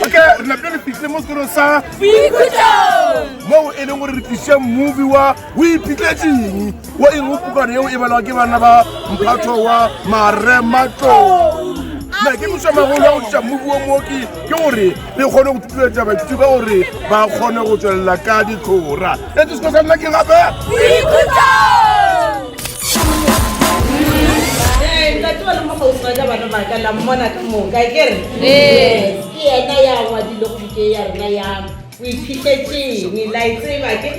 Okay, la bien fixé mon score ça. Mo e leng gore re tlisha movie wa we pitletšeng wa eng o pukane yeo e balwa ke bana ba mphatho wa maremato na ke mo shama go la tša movie wa mo ke gore le kgone go tutuletša baithuti ka gore ba kgone go tswelela ka ditlhora le tse se nna ke gape nka tloa le mogausa ka bana ba ka la mmona ka moka ke re ke yena ya ngwadile go ke ya rena ya o iphitlhetseng la e tseba ke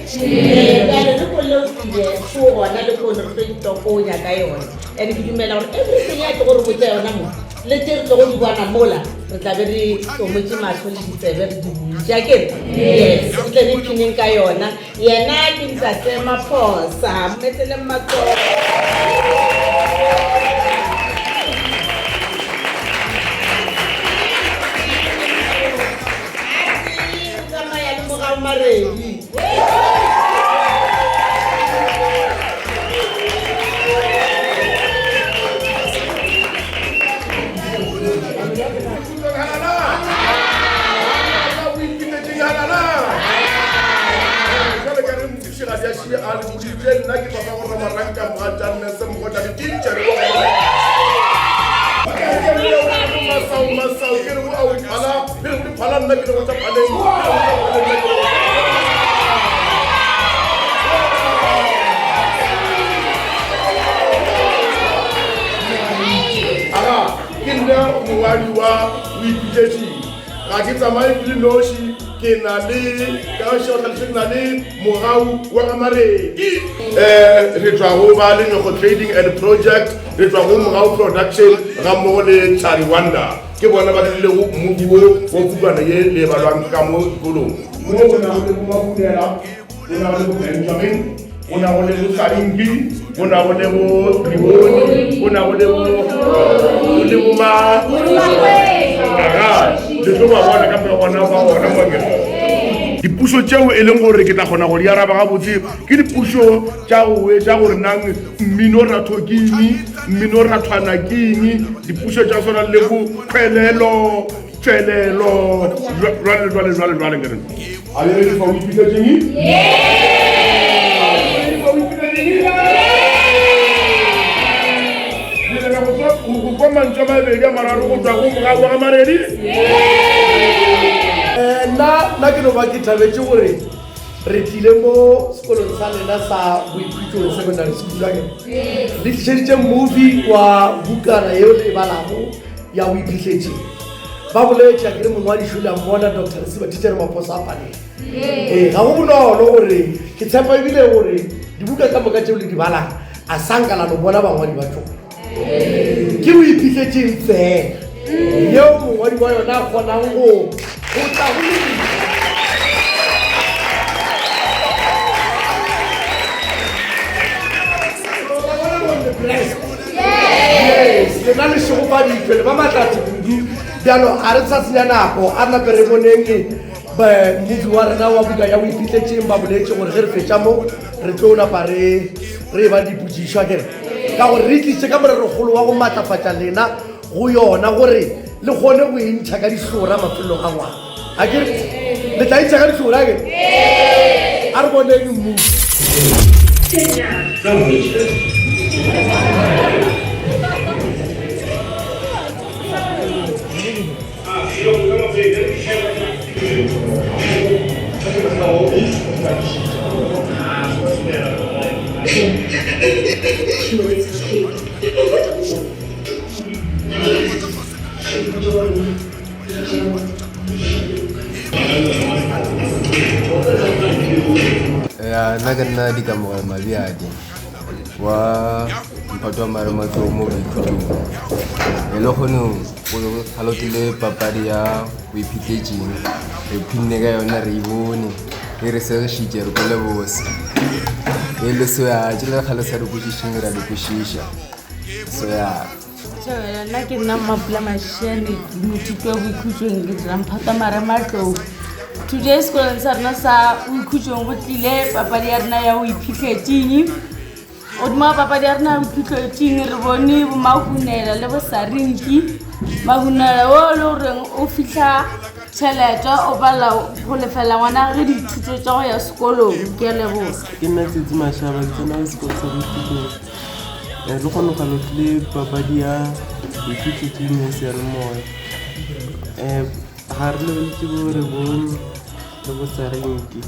kare le ko leofile go gona le kone re tlo itokonya ka yone and ke dumela gore everything ya ke gore botsa yona mo le tse re tlo go di bona mola re tlabe re tomotse matlho le ditsebe re di buja ke yes re tle re phineng ka yona yena ke ntsatse maphosa mmetsele matsogo Maredi. ga ke tsamaye ke le noši ke na le kašotlhalešeng na le mogau wa ga maredi re tswa go ba le nyego trading and project re tswa go mogau production ga mmogo le Chari Wonder ke bona ba dirile go movie wo pukana ye le balwang ka mo dikolong mo go na go le Mabudela go na go le Benjamin go na go le Saringi go na go le Riboni go na go le dipuso tšeo e leng gore ke tla kgona go di araba gabotse ke dipuso tša go etša gore nang mmino ratho ke eng mmino rathwana ke eng dipuso tša swana le go kgwelelo tšwelelo jwale ke re a le re fa o ipitletšeng go mantša mabedi a mararo go tswa go mogau wa ga maredi nna ke no ba ke thabetse gore re tlile mo sekolong sa lena sa boikhutšong secondary school ake le tlišeditše movie wa bukana yeo le balago ya o iphitlhetšeng ba boletša ke re mongwadišole a mmona Dr. Resiba Teacher Maphosa a paneng ga go bonolo gore ke tshepa ebile gore dibuka tsa moka tšeo le di balang a sankalano bona bangwadi ba tsone ke o iphitlhetšeng fela yeo mongwadi wa yona a kgonang go tla go le na le šegofaditšwe le ba matlatse kudu bjalo ga re sa senya nako a nape re boneng movie wa rena wa buka ya o iphitlhetšeng ba boletše gore ge re fetša mo re tlo napa re ba diputsišwa kere ka gore re tlitše ka morerogolo wa go maatlafatša lena go yona gore le kgone go entšha ka dihlora mafelong a ngwana a kere le tla entšha ka dihlora ke a re boneng mmu nna ka nna dikamogelo mabjadi wa mphato wa maremato mo boikhutšong e le kgone go kgalotile papadi ya boiphitlhetšeng re phinne ka yona re e bone e re segišitše re kole bose e le soya tše le kgale sa re kwešišeng ra di kwešiša soya nna ke nna Mapula Mashene moithuti wa boikhutšong ke dira mphato marematlou today sekolong sa rena sa boikhutšong go tlile papadi ya rena ya go iphitlhetseng godimo papadi ya rena ya go iphitlhetseng re bone bomahunela le bosarinki mahunela o le goreng o fitlha tšhelete o bala go lefela ngwana ge dithuto tša go ya sekolong ke a leboga ke nna Tsetsi Mashaba ke tsena sekolo sa boikhutšong le kgone ga lotlile papadi ya boikhutšong ya seyalemoya ga re lebeletse bo re bone le bosarenki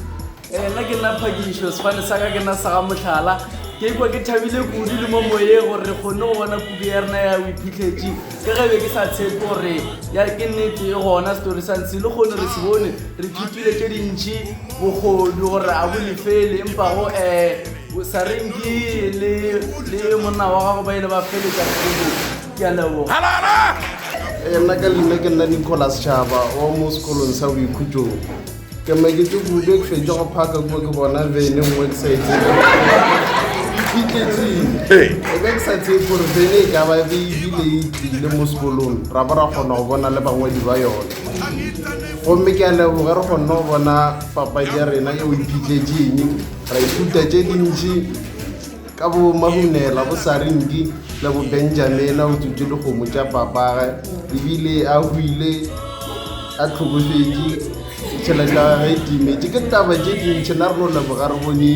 nna ke nna Phakišo sefane sa ka ke nna sa ga Motlhala ke ikwa ke thabile kudu le mo moyeng gore re kgonne go bona kudu ya rena ya o iphitlhetse ke ge be ke sa tshepe gore ya ke nnete e gona setori sa ntse le kgone re se bone re thutile tše dintšhi bokgodi gore a bolefele empa go bosarenki le monna wa gago ba ile ba feletša kudu ke a leboga nna ka leina ke nna Nicholas Chaba wa mo sekolong sa boikhutšong ke maketse kudu ke fetša go phaka kuwa ke bona vene mo website iphitlhetseng e be ke sa tsebe gore vene e ka ba beebile e tlile mo sekolong ra ba ra kgona go bona le bangwedi ba yone gomme ke a leboga re kgonne go bona papadi ya rena e o iphitlhetseng ra ithuta tše dintšhi ka bo mahunela bo sarinki le bo Benjamin o tsutse le kgomo tša papage ebile a huile a tlhokofetse tšhelete ya gage e timetše ke taba tše dintšhi na re no leboga re bone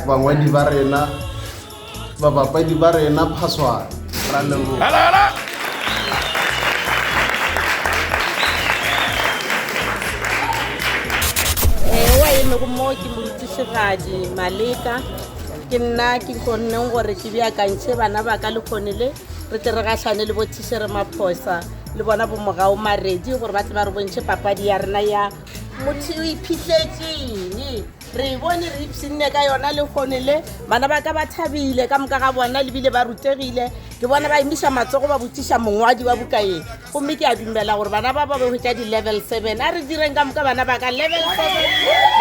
bangwadi ba rena babapadi ba rena phaswana ra leboga wa eme go mo ke morutišigadi Maleka ke nna ke kgonneng gore ke beakantšhe bana ba ka le kgonele re tle re gatlhane le botišere Maphosa le bona bomogao Maredi gore ba tle ba re bontšhe papadi ya rena ya motho o iphitlhetseng re bone re ipshinne ka yona le kgonele bana ba ka ba thabile ka moka ga bona lebile ba rutegile ke bona ba emiša matsogo ba botiša mongwadi wa bukaeng gomme ke a dumela gore bana ba ba be go tša di-level 7 a re direng ka moka bana ba ka level 7